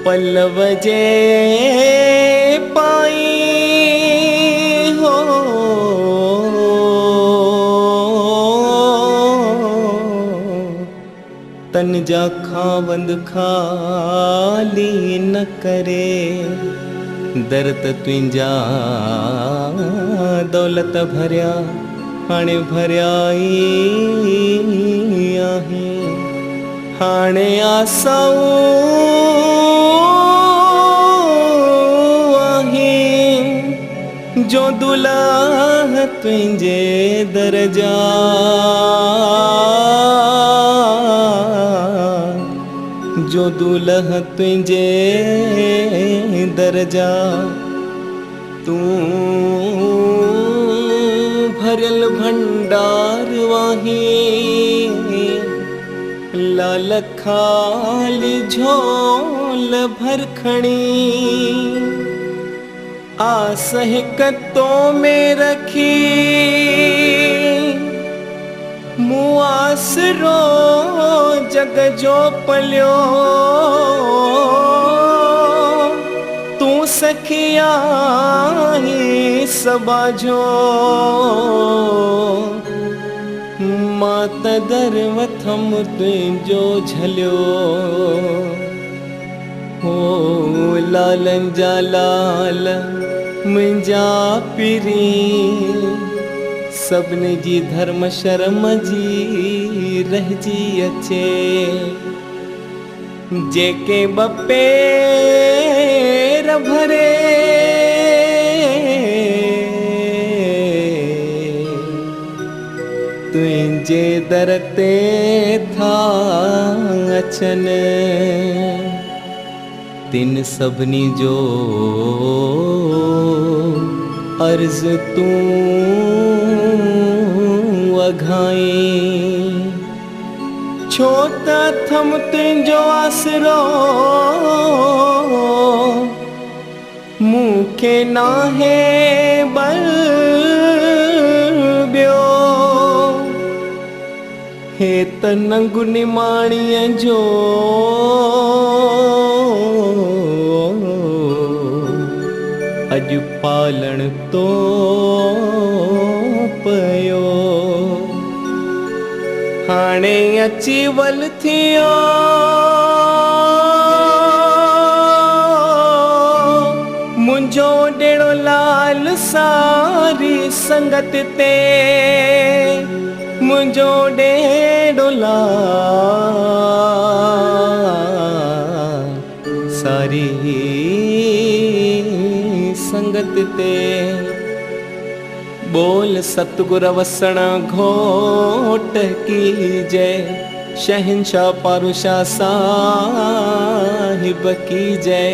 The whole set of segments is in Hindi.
पल्लव जे पाई हो तन जा खावंद खाली न करे दर्द तुंहिंजा दौलत भरिया हाणे भरिया ई आहे हाणे आसाऊं आहे जो दुल्हा तुंहिंजे दरजा जो दुल्हा तुंहिंजे दरजा तू भरियल भंडार वाही लाल खाली झोल भर खणी आस हिक तो में रखी मुआसरो जग जो पलियो तू सखिया ही सबाजो मात दर वथम तुंहिंजो झलियो हो लालन जा लाल मुंहिंजा पिरी सभिनी जी धर्म शर्म जी रहिजी अचे जेके बपेर भरे तुंहिंजे दर ते था अचनि तिन सभिनी जो अर्ज तूं अघाई छो त थम तुंहिंजो आसरो मूंखे नाहे बल ॿियो हे त नंगु निमाणीअ जो अॼु पालण तो पयो हाणे अची वल थियो मुंहिंजो ॾेड़ो लाल सारी संगत ते मुंहिंजो ॾेड़ो लाल सारी संगत ते बोल सतगुर वसण घोट की जय शहंशाह पारुशाह साहिब की जय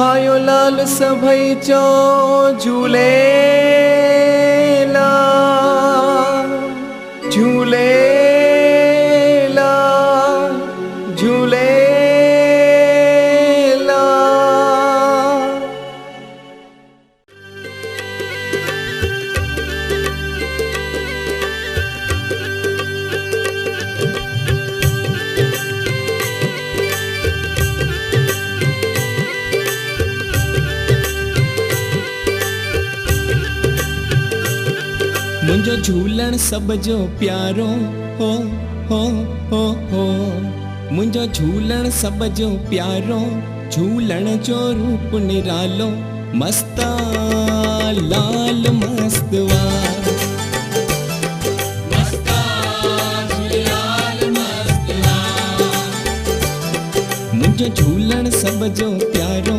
आयो लाल सभई चो झूलेलाल झूलेलाल झूलेलाल मुंहिंजो झूलण सब जो प्यारो हो मुंहिंजो झूलण सब जो प्यारो झूलण जो रूप निरालो मस्ता लाल मस्तवा मुंहिंजो झूलण सब जो प्यारो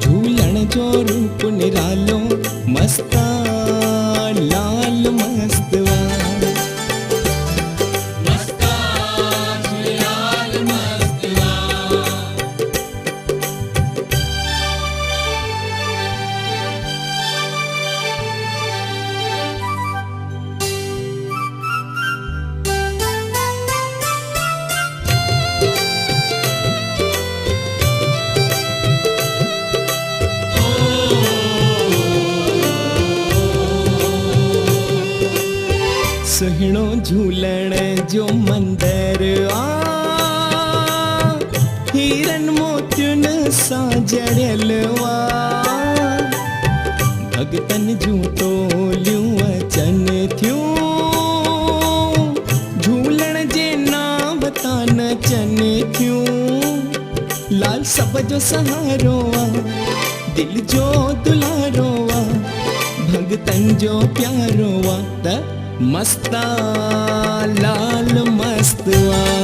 झूलण जो रूप निरालो मस्ता लाल मस्तवा लाल मस्तवा सुहिणो झूलण जो मंदिर आ हीरन मोतियुनि सुरन सा जड़ियलवा भगतन जूं टोलियूं अचन थियूं झूलण जे नाम तां नचन थियूं लाल सब जो सहारो आ दिल जो दुलारो आ भगतन जो प्यारो आ त मस्ता लाल मस्तवा